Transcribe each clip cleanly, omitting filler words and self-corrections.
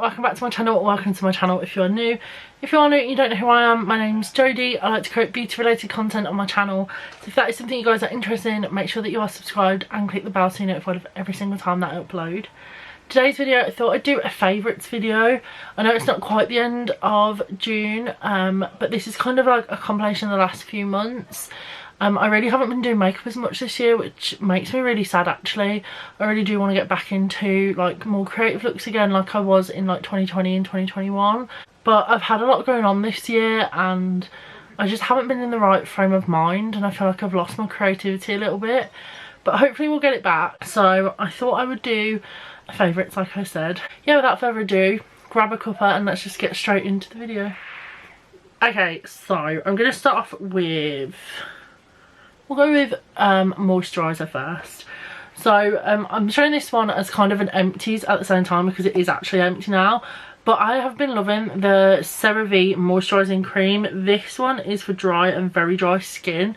welcome back to my channel, or welcome to my channel if you're new. If you are new and you don't know who I am, my name's Jodie. I like to create beauty related content on my channel, so if that is something you guys are interested in, make sure that you are subscribed and click the bell so you're notified of every single time that I upload. Today's video, I thought I'd do a favourites video. I know it's not quite the end of June, but this is kind of like a compilation of the last few months. I really haven't been doing makeup as much this year, which makes me really sad actually. I really do want to get back into like more creative looks again, like I was in like 2020 and 2021. But I've had a lot going on this year and I just haven't been in the right frame of mind, and I feel like I've lost my creativity a little bit. But hopefully we'll get it back. So I thought I would do favourites, like I said. Yeah, without further ado, grab a cuppa and let's just get straight into the video. Okay, so I'm going to start off with... we'll go with moisturiser first. So I'm showing this one as kind of an empties at the same time because it is actually empty now. But I have been loving the CeraVe moisturising cream. This one is for dry and very dry skin,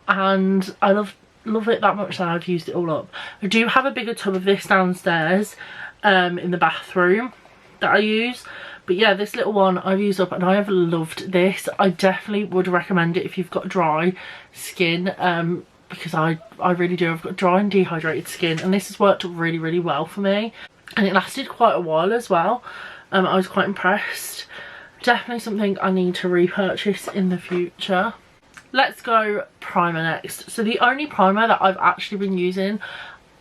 and I love it that much that I've used it all up. I do have a bigger tub of this downstairs in the bathroom that I use. But yeah, this little one I've used up and I have loved this. I definitely would recommend it if you've got dry skin, because I really do. I've got dry and dehydrated skin, and this has worked really, really well for me. And it lasted quite a while as well. I was quite impressed. Definitely something I need to repurchase in the future. Let's go primer next. So the only primer that I've actually been using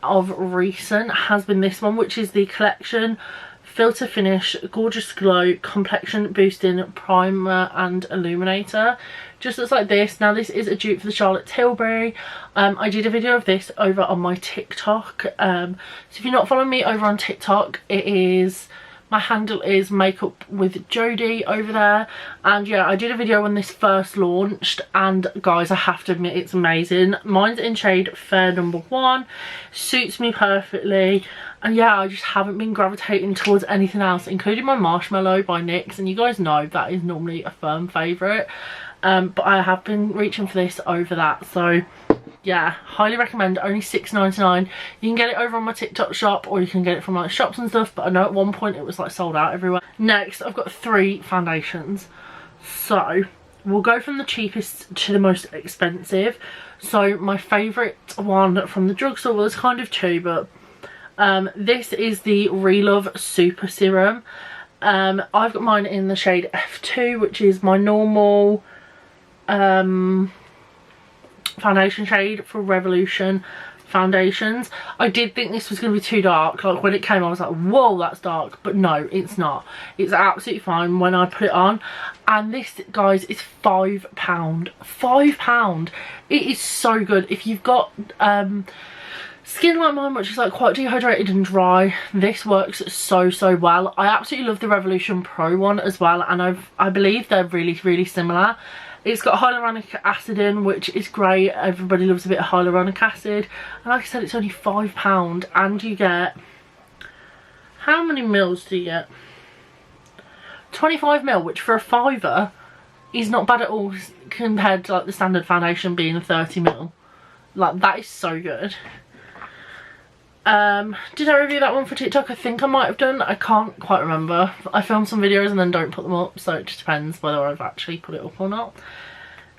of recent has been this one, which is the Collection Filter Finish Gorgeous Glow Complexion Boosting Primer and Illuminator. Just looks like this. Now this is a dupe for the Charlotte Tilbury. I did a video of this over on my TikTok. So if you're not following me over on TikTok, my handle is Makeup with Jodie over there. And yeah, I did a video when this first launched, and guys, I have to admit it's amazing. Mine's in shade Fair number 1. Suits me perfectly. And yeah, I just haven't been gravitating towards anything else, including my Marshmallow by NYX. And you guys know that is normally a firm favourite. But I have been reaching for this over that. So yeah, highly recommend. Only $6.99. You can get it over on my TikTok shop, or you can get it from like shops and stuff, but I know at one point it was like sold out everywhere. Next, I've got 3 foundations. So we'll go from the cheapest to the most expensive. So my favourite one from the drugstore, well, there's kind of 2, but this is the Relove Super Serum. I've got mine in the shade F2, which is my normal foundation shade for Revolution foundations. I did think this was going to be too dark. Like when it came, I was like, whoa, that's dark. But no, it's not. It's absolutely fine when I put it on. And this, guys, is £5. £5. It is so good. If you've got skin like mine, which is like quite dehydrated and dry, this works so well. I absolutely love the Revolution Pro one as well, and I believe they're really similar. It's got hyaluronic acid in, which is great. Everybody loves a bit of hyaluronic acid. And like I said, it's only £5, and you get... how many mils do you get? 25ml, which for a £5 is not bad at all compared to like the standard foundation being a 30ml. Like, that is so good. Did I review that one for TikTok? I think I might have done. I can't quite remember. I film some videos and then don't put them up, so it just depends whether I've actually put it up or not.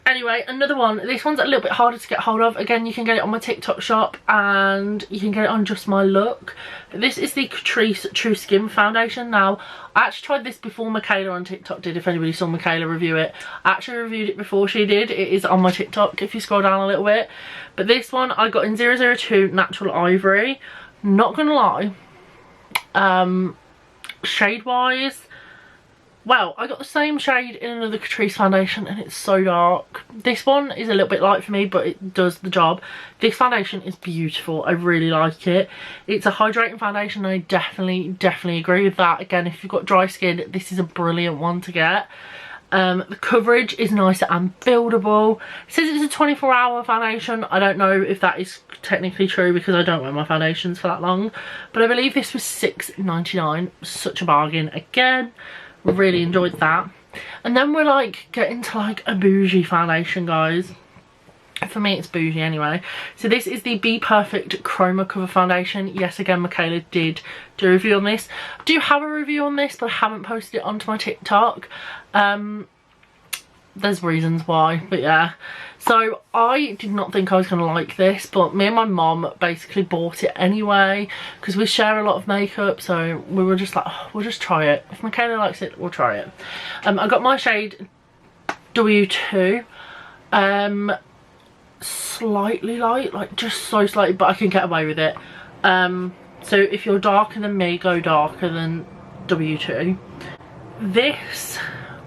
Anyway, another one. This one's a little bit harder to get hold of. Again, you can get it on my TikTok shop, and you can get it on Just My Look. But this is the Catrice True Skin Foundation. Now, I actually tried this before Michaela on TikTok did, if anybody saw Michaela review it. I actually reviewed it before she did. It is on my TikTok if you scroll down a little bit. But this one I got in 002 Natural Ivory. Not gonna lie, shade wise, well, I got the same shade in another Catrice foundation and it's so dark. This one is a little bit light for me, but it does the job. This foundation is beautiful. I really like it. It's a hydrating foundation, and I definitely agree with that. Again, if you've got dry skin, this is a brilliant one to get. The coverage is nice and buildable. It says it's a 24-hour foundation. I don't know if that is technically true because I don't wear my foundations for that long. But I believe this was $6.99. Such a bargain. Again, really enjoyed that. And then we're like getting to like a bougie foundation, guys. For me, it's bougie anyway. So this is the Be Perfect Chroma Cover Foundation. Yes, again, Michaela did do a review on this. I do have a review on this, but I haven't posted it onto my TikTok. There's reasons why, but yeah. So I did not think I was going to like this, but me and my mom basically bought it anyway because we share a lot of makeup, so we were just like, oh, we'll just try it. If Michaela likes it, we'll try it. I got my shade W2. Slightly light, like just so slightly, but I can get away with it. So if you're darker than me, go darker than W2. This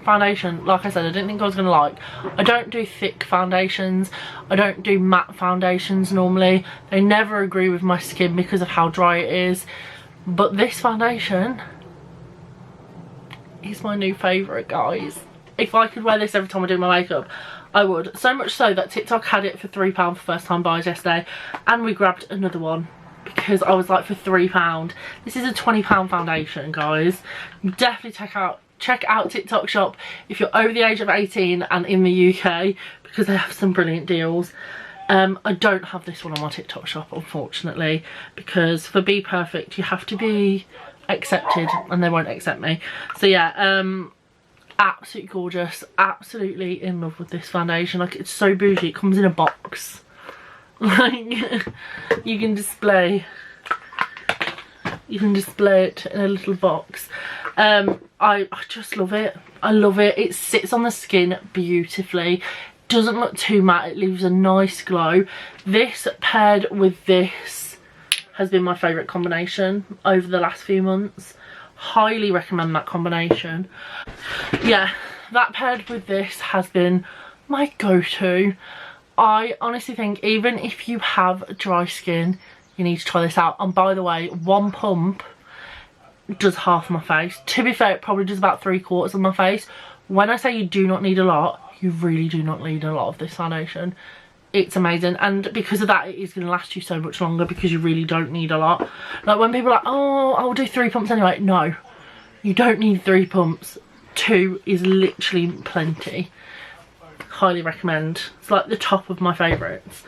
foundation, like I said, I didn't think I was gonna like. I don't do thick foundations, I don't do matte foundations normally. They never agree with my skin because of how dry it is, but this foundation is my new favourite, guys. If I could wear this every time I do my makeup, I would. So much so that TikTok had it for £3 for first time buyers yesterday, and we grabbed another one because I was like, for £3. This is a £20 foundation, guys. Definitely check out TikTok shop if you're over the age of 18 and in the UK, because they have some brilliant deals. I don't have this one on my TikTok shop, unfortunately, because for Be Perfect you have to be accepted and they won't accept me. So yeah, absolutely gorgeous, absolutely in love with this foundation. Like, it's so bougie, it comes in a box. Like, you can display it in a little box. I just love it. I love it. It sits on the skin beautifully, doesn't look too matte, it leaves a nice glow. This paired with this has been my favourite combination over the last few months. Highly recommend that combination. Yeah, that paired with this has been my go-to. I honestly think even if you have dry skin, you need to try this out. And by the way, one pump does half my face. To be fair, it probably does about 3/4 of my face. When I say you do not need a lot, you really do not need a lot of this foundation. It's amazing, and because of that, it is going to last you so much longer because you really don't need a lot. Like, when people are like, oh, I'll do 3 pumps anyway. No, you don't need 3 pumps. 2 is literally plenty. Highly recommend. It's like the top of my favourites.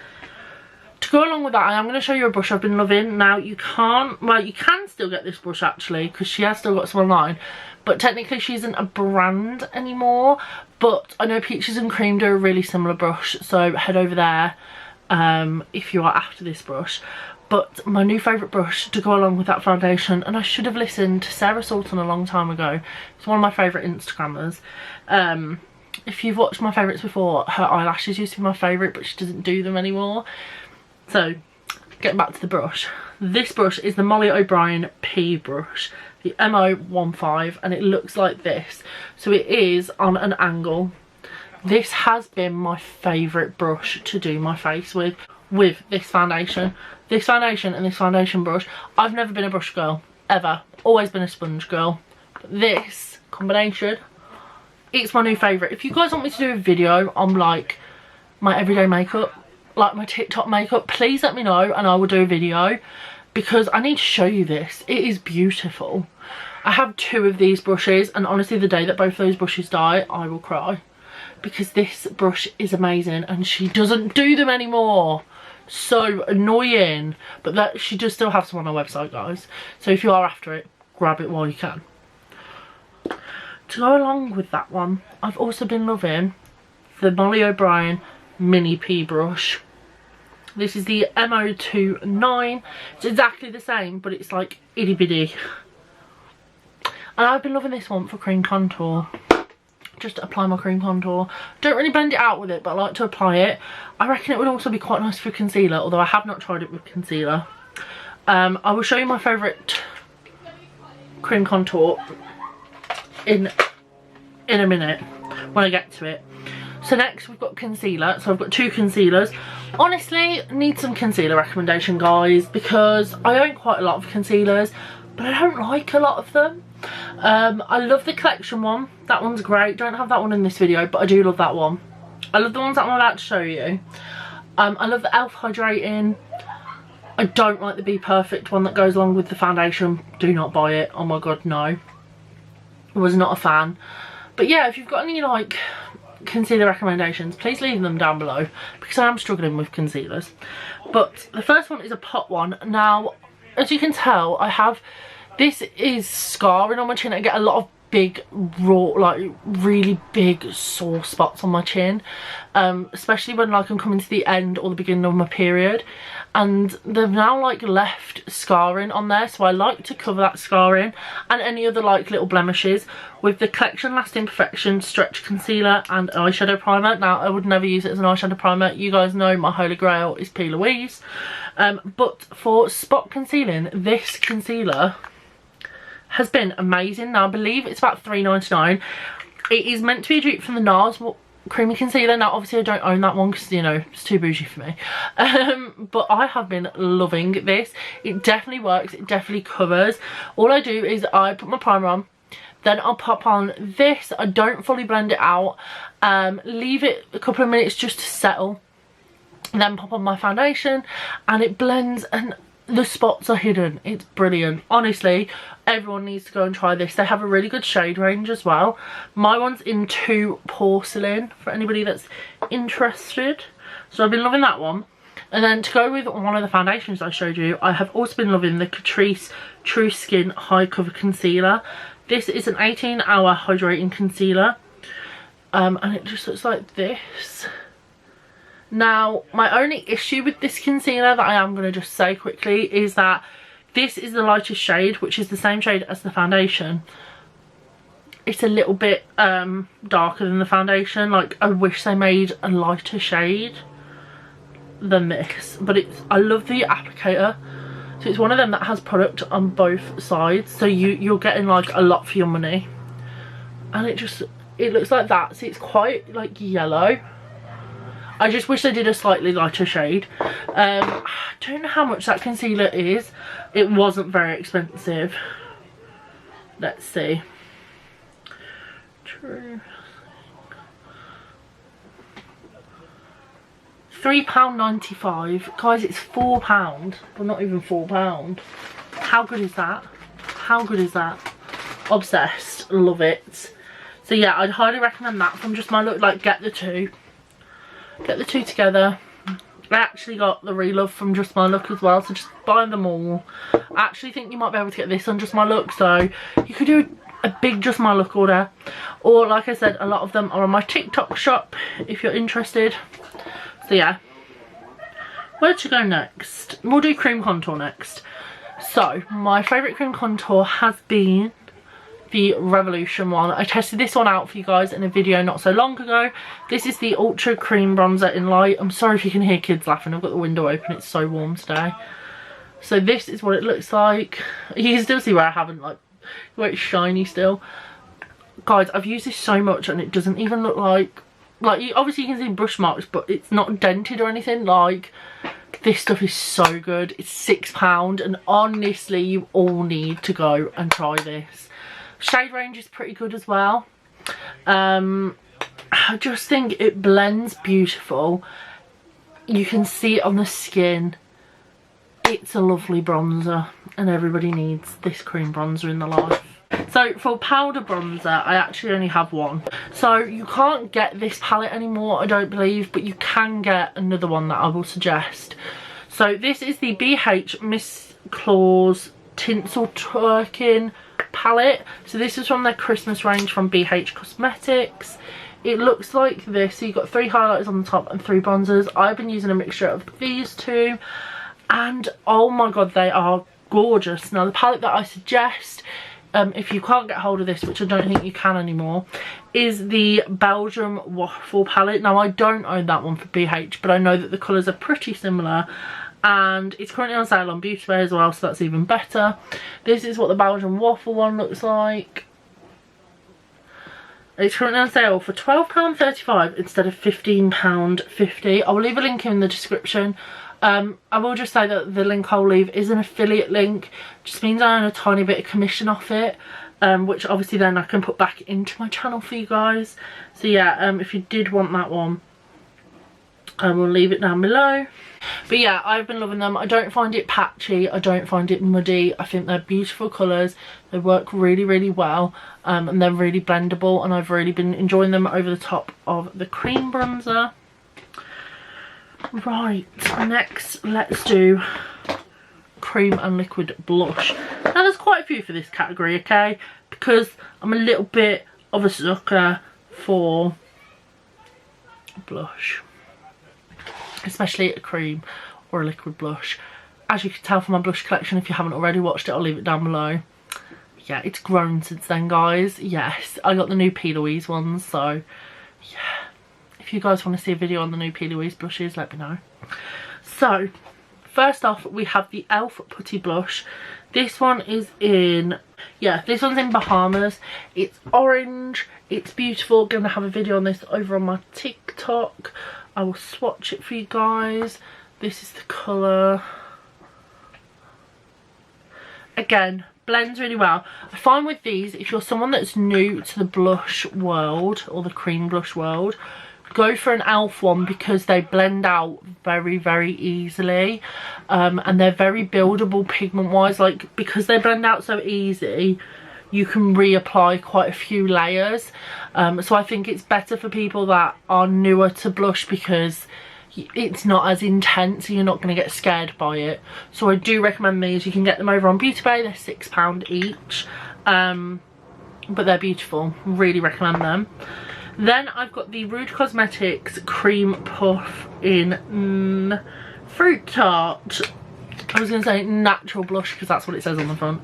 To go along with that, I am going to show you a brush I've been loving. Now, you can't, well, you can still get this brush actually, because she has still got some online, but technically she isn't a brand anymore. But I know Peaches and Cream do a really similar brush, so head over there if you are after this brush. But my new favourite brush to go along with that foundation, and I should have listened to Sarah Sultan a long time ago. It's one of my favourite Instagrammers. If you've watched my favourites before, her eyelashes used to be my favourite, but she doesn't do them anymore. So, getting back to the brush. This brush is the Molly O'Brien P brush, the MO15, and it looks like this. So it is on an angle. This has been my favourite brush to do my face with this foundation. This foundation and this foundation brush. I've never been a brush girl, ever. Always been a sponge girl. But this combination, it's my new favourite. If you guys want me to do a video on like my everyday makeup, like my TikTok makeup, please let me know and I will do a video, because I need to show you this. It is beautiful. I have 2 of these brushes, and honestly the day that both those brushes die, I will cry, because this brush is amazing and she doesn't do them anymore. So annoying. But that, she does still have some on her website, guys, so if you are after it, grab it while you can. To go along with that one, I've also been loving the Molly O'Brien Mini P brush. This is the MO29. It's exactly the same, but it's like itty bitty. And I've been loving this one for cream contour. Just to apply my cream contour. Don't really blend it out with it, but I like to apply it. I reckon it would also be quite nice for concealer, although I have not tried it with concealer. I will show you my favourite cream contour in a minute when I get to it. So next we've got concealer. So I've got 2 concealers. Honestly, need some concealer recommendation, guys, because I own quite a lot of concealers, but I don't like a lot of them. I love the collection one. That one's great. Don't have that one in this video, but I do love that one. I love the ones that I'm about to show you. I love the e.l.f. hydrating. I don't like the Be Perfect one that goes along with the foundation. Do not buy it. Oh my god, no. I was not a fan. But yeah, if you've got any like concealer recommendations, please leave them down below because I am struggling with concealers. But the first one is a pot one. Now, as you can tell, I have, this is scarring on my chin. I get a lot of big raw, like really big sore spots on my chin, especially when like I'm coming to the end or the beginning of my period, and they've now like left scarring on there, so I like to cover that scarring and any other like little blemishes with the Collection Lasting Perfection Stretch Concealer and Eyeshadow Primer. Now, I would never use it as an eyeshadow primer. You guys know my holy grail is P. Louise, but for spot concealing, this concealer has been amazing. Now, I believe it's about £3.99. It is meant to be a dupe from the NARS creamy concealer. Now, obviously I don't own that one because, you know, it's too bougie for me, but I have been loving this. It definitely works, it definitely covers. All I do is I put my primer on, then I'll pop on this. I don't fully blend it out, leave it a couple of minutes just to settle, then pop on my foundation and it blends and the spots are hidden. It's brilliant. Honestly, everyone needs to go and try this. They have a really good shade range as well. My one's in 2 Porcelain for anybody that's interested. So I've been loving that one. And then to go with one of the foundations I showed you, I have also been loving the Catrice True Skin High Cover Concealer. This is an 18-hour hydrating concealer. And it just looks like this. Now, my only issue with this concealer that I am going to just say quickly is that this is the lightest shade, which is the same shade as the foundation. It's a little bit darker than the foundation. Like, I wish they made a lighter shade than this. But it's, I love the applicator. So it's one of them that has product on both sides. So you're getting like a lot for your money. And it looks like that. So it's quite like yellow. I just wish they did a slightly lighter shade. I don't know how much that concealer is. It wasn't very expensive. Let's see. True. £3.95. Guys, it's £4. Well, not even £4. How good is that? How good is that? Obsessed. Love it. So yeah, I'd highly recommend that from Just My Look. Like, get the two. Get the two together. I actually got the Relove from Just My Look as well, so just buy them all. I actually think you might be able to get this on Just My Look, so you could do a big Just My Look order. Or, like I said, a lot of them are on my TikTok shop if you're interested. So yeah. Where to go next? We'll do cream contour next. So, my favourite cream contour has been the Revolution one. I tested this one out for you guys in a video not so long ago. This is the Ultra Cream Bronzer in Light. I'm sorry if you can hear kids laughing. I've got the window open. It's so warm today. So this is what it looks like. You can still see where I haven't, like, where it's shiny still. Guys, I've used this so much and it doesn't even look like obviously you can see brush marks, but it's not dented or anything. Like, this stuff is so good. It's £6 and honestly, you all need to go and try this. Shade range is pretty good as well. I just think it blends beautiful. You can see it on the skin. It's a lovely bronzer and everybody needs this cream bronzer in their life. So for powder bronzer, I actually only have one. So you can't get this palette anymore, I don't believe, but you can get another one that I will suggest. So this is the BH Miss Claus Tinsel Twerking palette. So this is from their Christmas range from BH Cosmetics. It looks like this. So you've got 3 highlighters on the top and 3 bronzers. I've been using a mixture of these two and oh my god, they are gorgeous. Now the palette that I suggest, if you can't get hold of this, which I don't think you can anymore, is the Belgium Waffle palette. Now I don't own that one for BH, but I know that the colours are pretty similar and it's currently on sale on Beauty Bay as well, so that's even better. This is what the Belgian Waffle one looks like. It's currently on sale for £12.35 instead of £15.50. I will leave a link in the description. I will just say that the link I'll leave is an affiliate link. Just means I earn a tiny bit of commission off it, which obviously then I can put back into my channel for you guys. So yeah, if you did want that one, I will leave it down below. But yeah, I've been loving them. I don't find it patchy, I don't find it muddy. I think they're beautiful colours, they work really, really well, and they're really blendable, and I've really been enjoying them over the top of the cream bronzer. Right, next let's do cream and liquid blush. Now there's quite a few for this category, okay, because I'm a little bit of a sucker for blush, especially a cream or a liquid blush. As you can tell from my blush collection, if you haven't already watched it, I'll leave it down below. Yeah, it's grown since then, guys. Yes, I got the new P. Louise ones, so yeah, if you guys want to see a video on the new P. Louise blushes, let me know. So first off, we have the e.l.f. Putty Blush. This one is in, yeah, this one's in Bahamas. It's orange, it's beautiful. Gonna have a video on this over on my TikTok. I will swatch it for you guys. This is the colour. Again, blends really well. I find with these, if you're someone that's new to the blush world or the cream blush world, go for an e.l.f. one because they blend out very, very easily, and they're very buildable pigment wise. Like, because they blend out so easy, you can reapply quite a few layers. So I think it's better for people that are newer to blush because it's not as intense, so you're not going to get scared by it. So I do recommend these. You can get them over on Beauty Bay, they're £6 each, but they're beautiful. Really recommend them. Then I've got the Rouge Cosmetics Cream Puff in Fruit Tart. I was going to say natural blush because that's what it says on the front.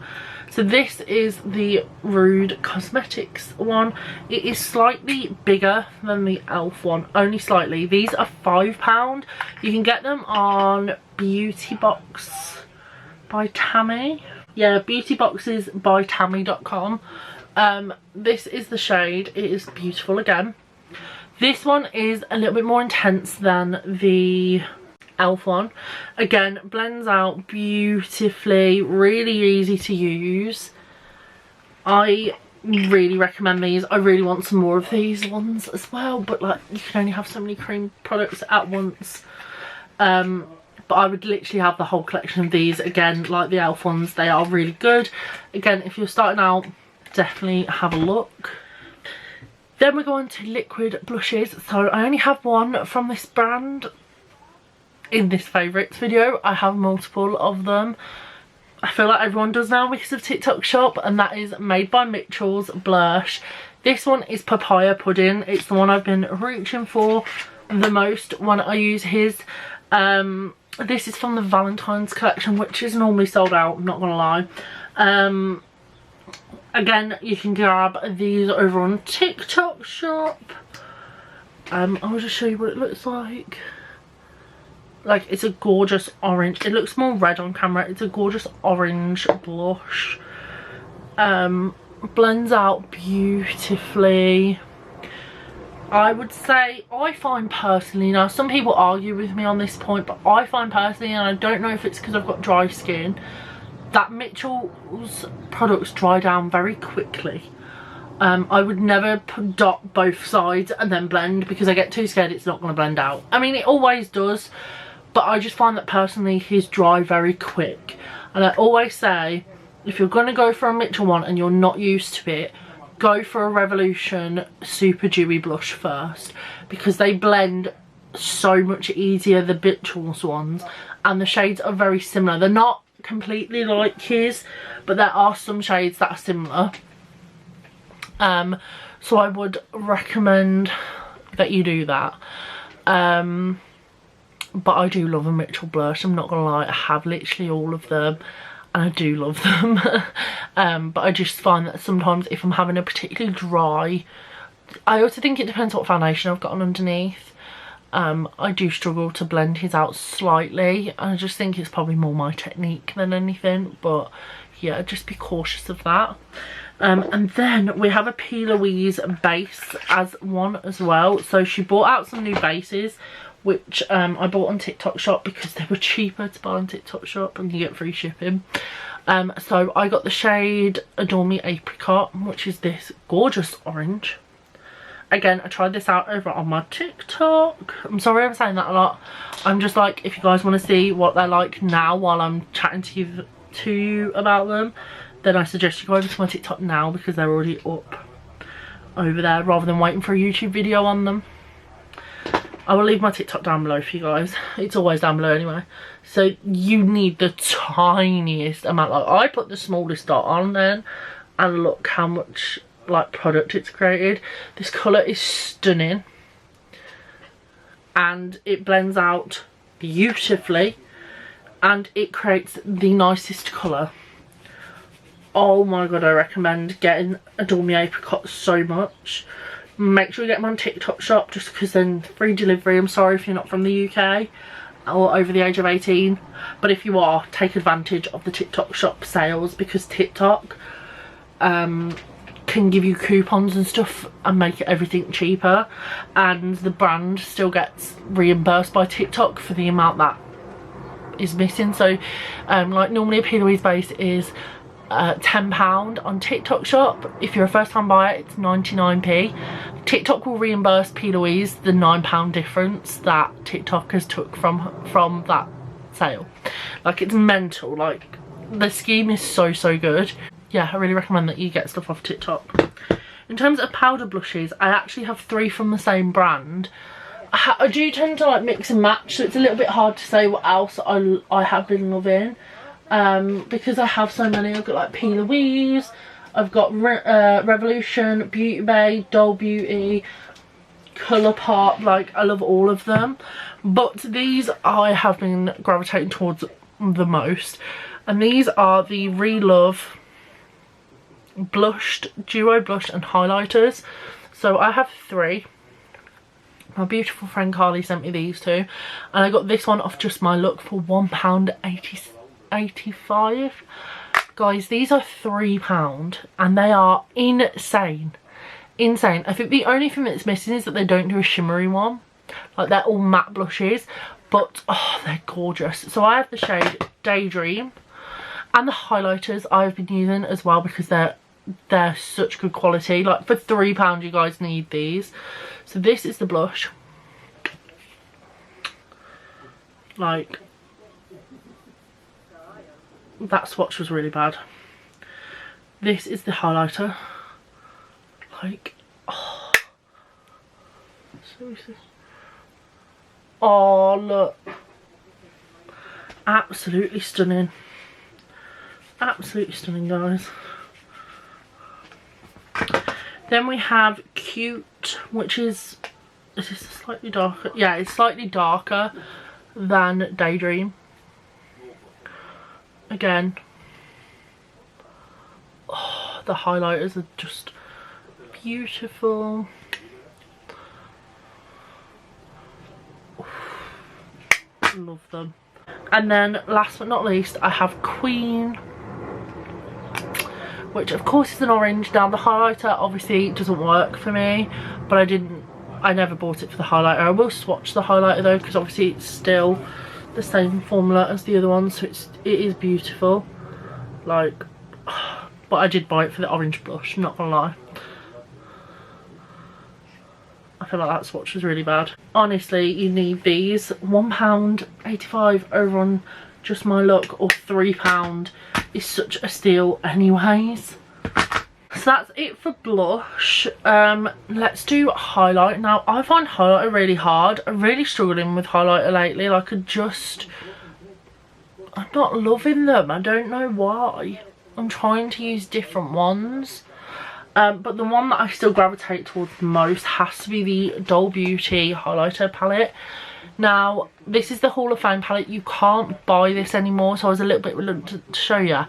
So this is the Rouge Cosmetics one. It is slightly bigger than the e.l.f. one, only slightly. These are £5. You can get them on Beauty Box by Tammy. Yeah, beautyboxesbytammy.com. This is the shade. It is beautiful again. This one is a little bit more intense than the e.l.f. one. Again, blends out beautifully, really easy to use. I really recommend these. I really want some more of these ones as well, but like, you can only have so many cream products at once. But I would literally have the whole collection of these. Again, like the e.l.f. ones, they are really good. Again, if you're starting out, definitely have a look. Then we go on to liquid blushes. So I only have one from this brand in this favourites video. I have multiple of them. I feel like everyone does now because of TikTok Shop, and that is Made by Mitchell's Blush. This one is Papaya Pudding. It's the one I've been reaching for the most when I use his. This is from the Valentine's collection, which is normally sold out, I'm not gonna lie. Again, you can grab these over on TikTok Shop. I'll just show you what it looks like. Like, it's a gorgeous orange. It looks more red on camera. It's a gorgeous orange blush. Blends out beautifully. I would say, I find personally, now some people argue with me on this point, but I find personally, and I don't know if it's because I've got dry skin, that Mitchell's products dry down very quickly. I would never dot both sides and then blend because I get too scared it's not going to blend out. I mean, it always does, but I just find that personally his dry very quick. And I always say, if you're going to go for a Mitchell one and you're not used to it, go for a Revolution Super Dewy blush first, because they blend so much easier, the Mitchell's ones, and the shades are very similar. They're not completely like his, but there are some shades that are similar. So I would recommend that you do that. But I do love a Mitchell blush, I'm not gonna lie. I have literally all of them and I do love them. But I just find that sometimes if I'm having a particularly dry, I also think it depends what foundation I've got on underneath. I do struggle to blend his out slightly. I just think it's probably more my technique than anything, but yeah, just be cautious of that. And then we have a P. Louise base as one as well. So she brought out some new bases, which I bought on TikTok Shop because they were cheaper to buy on TikTok Shop and you get free shipping. So I got the shade Adore Me Apricot, which is this gorgeous orange. Again, I tried this out over on my TikTok. I'm sorry I'm saying that a lot. I'm just like, if you guys want to see what they're like now while I'm chatting to you about them, then I suggest you go over to my TikTok now, because they're already up over there, rather than waiting for a YouTube video on them. I will leave my TikTok down below for you guys. It's always down below anyway. So you need the tiniest amount. Like, I put the smallest dot on then, and look how much like product it's created. This colour is stunning, and it blends out beautifully, and it creates the nicest colour. Oh my god, I recommend getting Adore Me Apricot so much. Make sure you get them on TikTok shop, just because then free delivery. I'm sorry if you're not from the UK or over the age of 18, but if you are, take advantage of the TikTok shop sales, because TikTok can give you coupons and stuff and make everything cheaper, and the brand still gets reimbursed by TikTok for the amount that is missing. So like normally a P. Louise base is £10 on TikTok shop. If you're a first time buyer, it's 99p. TikTok will reimburse P. Louise the £9 difference that TikTok has took from that sale. Like, it's mental. Like, the scheme is so good. Yeah, I really recommend that you get stuff off TikTok. In terms of powder blushes, I actually have 3 from the same brand. I do tend to like mix and match, so it's a little bit hard to say what else I have been loving. Because I have so many. I've got like P. Louise, I've got Revolution, Beauty Bay, Doll Beauty, Colourpop. Like, I love all of them, but these I have been gravitating towards the most, and these are the Relove blushed, duo blush and highlighters. So I have 3. My beautiful friend Carly sent me these 2, and I got this one off Just My Look for £1.85. Guys, these are £3 and they are insane. I think the only thing that's missing is that they don't do a shimmery one. Like, they're all matte blushes, but oh, they're gorgeous. So I have the shade Daydream, and the highlighters I've been using as well, because they're such good quality. Like, for £3 you guys need these. So this is the blush. Like, that swatch was really bad. This is the highlighter. Like, oh, seriously. Oh, look. Absolutely stunning. Absolutely stunning, guys. Then we have Cute, which is this slightly darker? Yeah, it's slightly darker than Daydream. Again, oh, the highlighters are just beautiful. Love them. And then last but not least, I have Queen, which of course is an orange. Now, the highlighter obviously doesn't work for me, but I never bought it for the highlighter. I will swatch the highlighter though, because obviously it's still the same formula as the other one, so it is beautiful. Like, but I did buy it for the orange blush, not gonna lie. I feel like that swatch was really bad. Honestly, you need these. £1.85 over on Just My Look, or £3 is such a steal anyways. So that's it for blush. Let's do highlight. Now, I find highlighter really hard. I'm really struggling with highlighter lately. Like, I'm not loving them. I don't know why. I'm trying to use different ones. But the one that I still gravitate towards the most has to be the Doll Beauty highlighter palette. Now, this is the Hall of Fame palette. You can't buy this anymore, so I was a little bit reluctant to show you.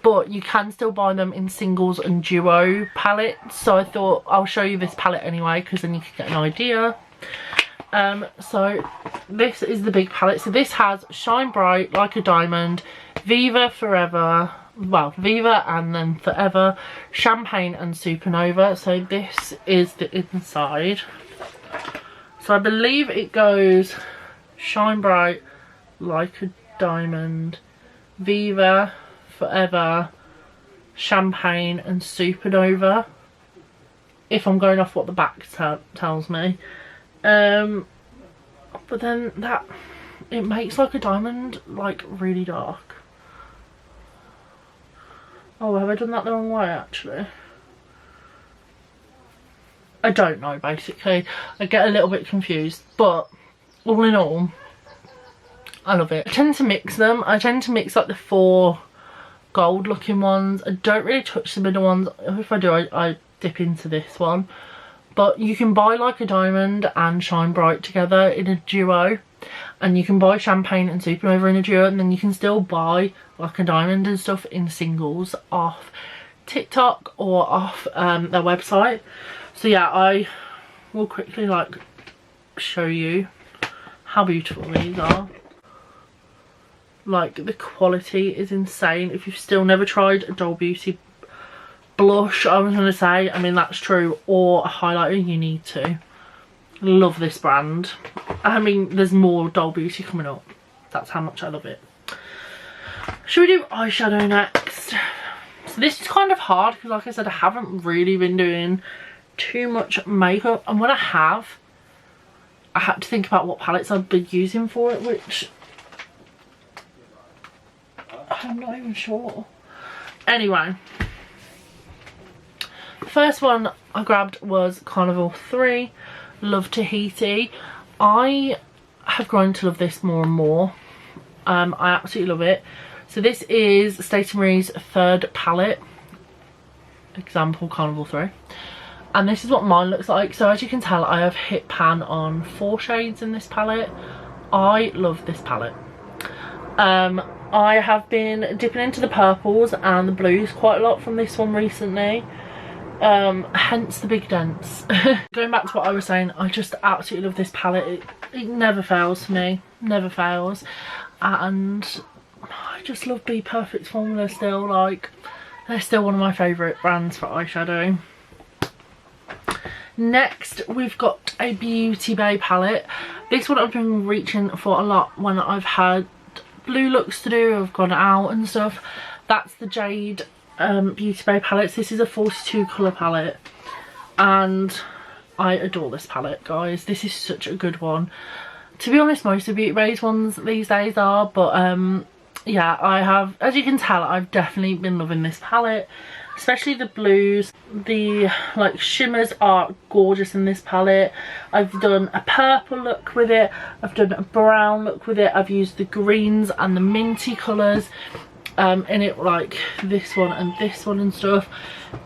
But you can still buy them in singles and duo palettes. So I thought I'll show you this palette anyway, because then you can get an idea. So this is the big palette. So this has Shine Bright Like a Diamond, Viva Forever, well, Viva and then Forever, Champagne and Supernova. So this is the inside. So I believe it goes Shine Bright Like a Diamond, Viva Forever, Champagne and Supernova. if I'm going off what the back tells me. But then it makes like a diamond like really dark. Oh, have I done that the wrong way actually? I don't know, basically. I get a little bit confused, but all in all, I love it. I tend to mix them. I tend to mix like the 4 gold looking ones. I don't really touch the middle ones. If I do, I dip into this one. But you can buy like a diamond and Shine Bright together in a duo, and you can buy Champagne and Supernova in a duo, and then you can still buy like a diamond and stuff in singles off TikTok or off their website. So yeah, I will quickly like show you how beautiful these are. Like, the quality is insane. If you've still never tried a Doll Beauty blush, I was going to say, I mean that's true, or a highlighter, you need to. Love this brand. I mean, there's more Doll Beauty coming up. That's how much I love it. Should we do eyeshadow next? So this is kind of hard because, like I said, I haven't really been doing too much makeup, and when I have, I had to think about what palettes I've been using for it, which I'm not even sure. Anyway, the first one I grabbed was Carnival 3 Love Tahiti. I have grown to love this more and more. I absolutely love it. So this is Stacey Marie's 3rd palette, example Carnival 3. And this is what mine looks like. So as you can tell, I have hit pan on 4 shades in this palette. I love this palette. I have been dipping into the purples and the blues quite a lot from this one recently. Hence the big dents. Going back to what I was saying, I just absolutely love this palette. It never fails for me. Never fails. And I just love Be Perfect's formula still. Like, they're still one of my favourite brands for eyeshadow. Next, we've got a Beauty Bay palette. This one I've been reaching for a lot when I've had blue looks to do, I've gone out and stuff. That's the Jade Beauty Bay palettes. This is a 42 colour palette, and I adore this palette, guys. This is such a good one. To be honest, most of Beauty Bay's ones these days are, but yeah, I have, as you can tell, I've definitely been loving this palette. Especially the blues. The like shimmers are gorgeous in this palette. I've done a purple look with it, I've done a brown look with it, I've used the greens and the minty colours in it, like this one and this one and stuff.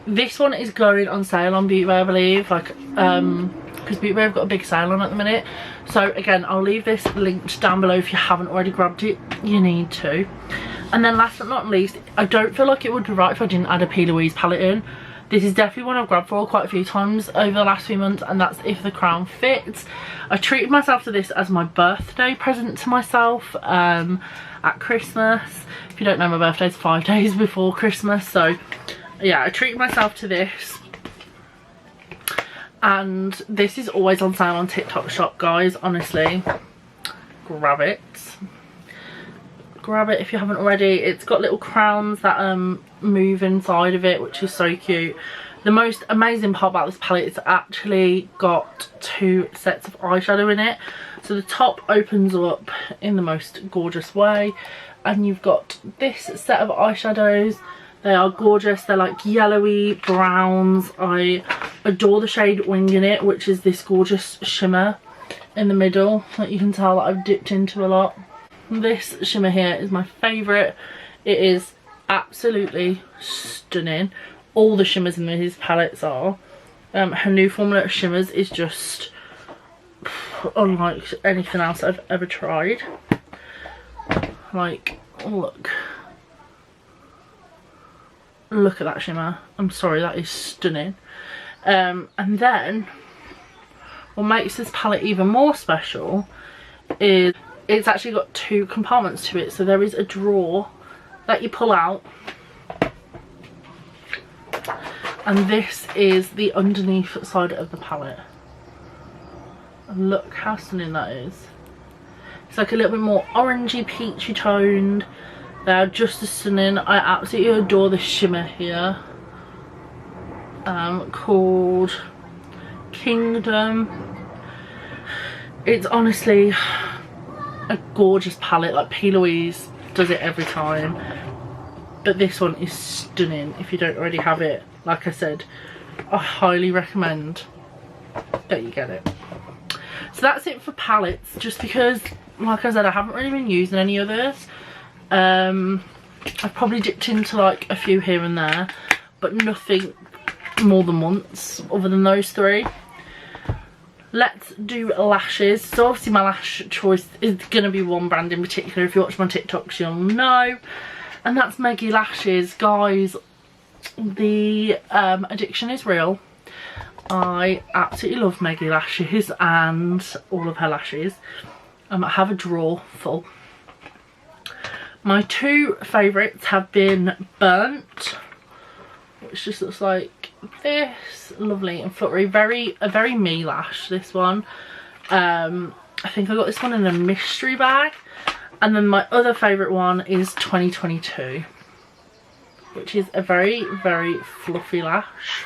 This one is going on sale on Beauty Bay, I believe, like because Beauty Bay have got a big sale on at the minute. So again, I'll leave this linked down below if you haven't already grabbed it. You need to. And then last but not least, I don't feel like it would be right if I didn't add a P. Louise palette in. This is definitely one I've grabbed for quite a few times over the last few months, and that's If the Crown Fits. I treated myself to this as my birthday present to myself at Christmas. If you don't know, my birthday's 5 days before Christmas, so yeah, I treated myself to this. And this is always on sale on TikTok Shop, guys. Honestly, grab it. Grab it if you haven't already. It's got little crowns that move inside of it, which is so cute. The most amazing part about this palette, it's actually got 2 sets of eyeshadow in it. So the top opens up in the most gorgeous way, and you've got this set of eyeshadows. They are gorgeous. They're like yellowy browns. I adore the shade Wing in it, which is this gorgeous shimmer in the middle that you can tell that I've dipped into a lot. This shimmer here is my favourite. It is absolutely stunning. All the shimmers in these palettes are. Her new formula of shimmers is just unlike anything else I've ever tried. Like, look. Look at that shimmer. I'm sorry, that is stunning. And then what makes this palette even more special is it's actually got 2 compartments to it. So there is a drawer that you pull out, and this is the underneath side of the palette. And look how stunning that is. It's like a little bit more orangey peachy toned. They're just as stunning. I absolutely adore the shimmer here. called Kingdom. It's honestly a gorgeous palette. Like P. Louise does it every time, but this one is stunning. If you don't already have it, like I said, I highly recommend that you get it. So that's it for palettes, just because like I said, I haven't really been using any others. I've probably dipped into like a few here and there, but nothing more than once other than those three. Let's do lashes. So obviously my lash choice is going to be one brand in particular. If you watch my TikToks you'll know, and that's Meggie Lashes. Guys, the addiction is real. I absolutely love Meggie Lashes and all of her lashes. I have a drawer full. My two favourites have been Burnt, which just looks like this, lovely and fluttery, a very me lash, this one. I think I got this one in a mystery bag. And then my other favourite one is 2022, which is a very fluffy lash.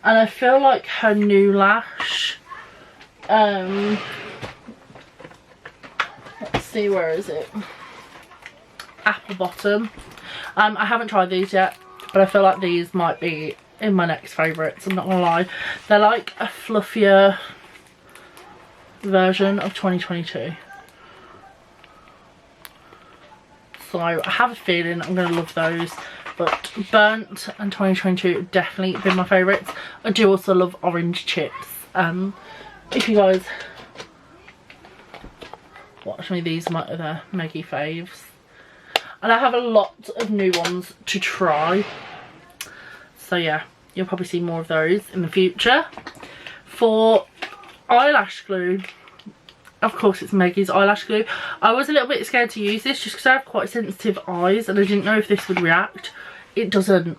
And I feel like her new lash, let's see, where is it? Apple Bottom. I haven't tried these yet, but I feel like these might be in my next favourites, I'm not gonna lie. They're like a fluffier version of 2022. So I have a feeling I'm gonna love those. But Burnt and 2022 have definitely been my favourites. I do also love Orange Chips. If you guys watch me, these are my other Meggie faves. And I have a lot of new ones to try. So yeah, you'll probably see more of those in the future. For eyelash glue, of course it's Meggie's eyelash glue. I was a little bit scared to use this just because I have quite sensitive eyes and I didn't know if this would react. It doesn't.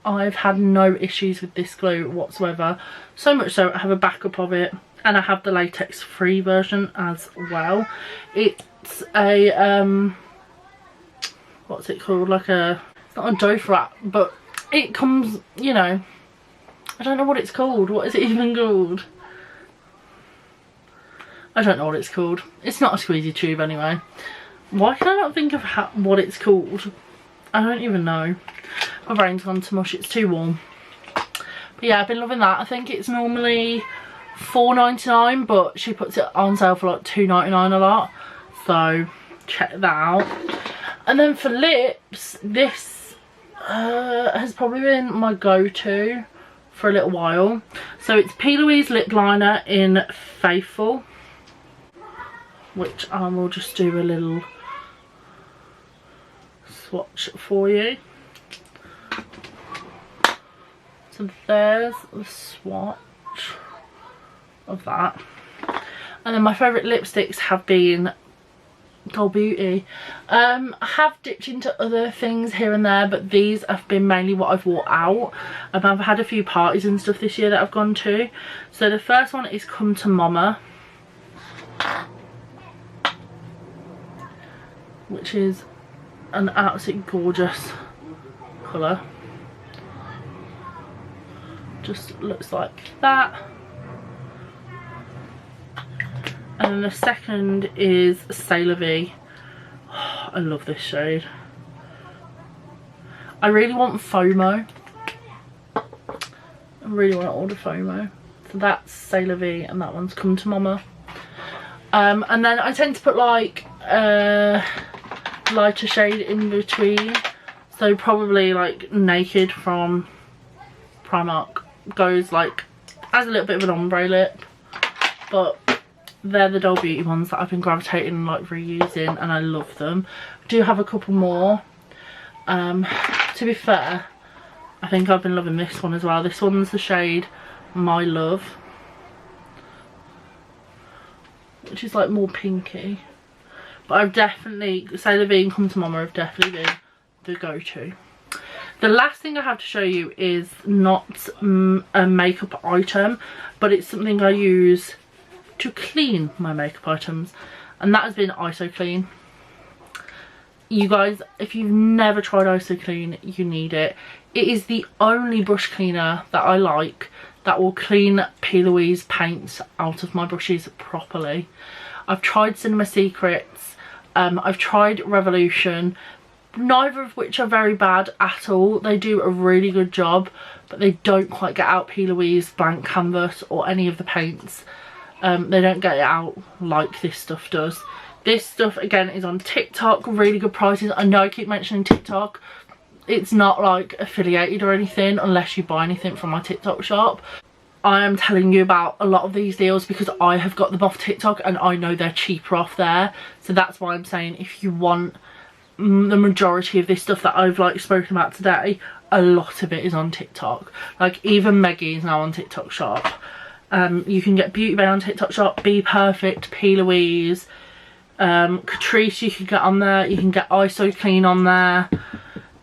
I've had no issues with this glue whatsoever. So much so I have a backup of it, and I have the latex free version as well. It's a what's it called, like a, it's not a dough wrap, but it comes, you know, I don't know what it's called. What is it even called? I don't know what it's called. It's not a squeezy tube anyway. Why can I not think of what it's called? I don't even know. My brain's gone to mush, it's too warm. But yeah, I've been loving that. I think it's normally $4.99, but she puts it on sale for like $2.99 a lot. So check that out. And then for lips, this has probably been my go-to for a little while. So it's P. Louise lip liner in Faithful, which I will just do a little swatch for you. So there's the swatch of that. And then my favourite lipsticks have been Doll Beauty. I have dipped into other things here and there, but these have been mainly what I've wore out. I've had a few parties and stuff this year that I've gone to. So the first one is Come to Mama, which is an absolutely gorgeous colour. Just looks like that. And then the second is Sailor V. Oh, I love this shade. I really want FOMO. I really want to order FOMO. So that's Sailor V and that one's Come to Mama. And then I tend to put like a lighter shade in between. So probably like Naked from Primark goes like as a little bit of an ombre lip. But they're the Doll Beauty ones that I've been gravitating and like reusing, and I love them. I do have a couple more. To be fair, I think I've been loving this one as well. This one's the shade My Love, which is like more pinky. But I've definitely, Sailor V and Come to Mama have definitely been the go-to. The last thing I have to show you is not a makeup item, but it's something I use to clean my makeup items, and that has been ISO Clean. You guys, if you've never tried ISO Clean, you need it. It is the only brush cleaner that I like that will clean P. Louise paints out of my brushes properly. I've tried Cinema Secrets, I've tried Revolution, neither of which are very bad at all. They do a really good job, but they don't quite get out P. Louise, blank canvas or any of the paints. They don't get it out like this stuff does. This stuff again is on TikTok, really good prices. I know I keep mentioning TikTok. It's not like affiliated or anything unless you buy anything from my TikTok shop. I am telling you about a lot of these deals because I have got them off TikTok and I know they're cheaper off there. So that's why I'm saying if you want the majority of this stuff that I've like spoken about today, a lot of it is on TikTok. Like even Meggie is now on TikTok shop. You can get Beauty Bay on TikTok shop, Be Perfect, P. Louise, Catrice you can get on there, you can get ISO Clean on there.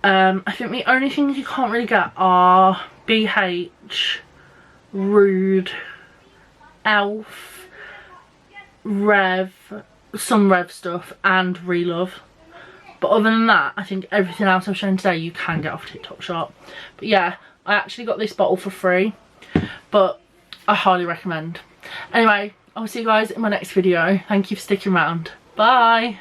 I think the only things you can't really get are BH, Rude, Elf, Rev, some Rev stuff and Relove. But other than that, I think everything else I've shown today you can get off TikTok shop. But yeah, I actually got this bottle for free, but I highly recommend. Anyway, I'll see you guys in my next video. Thank you for sticking around. Bye.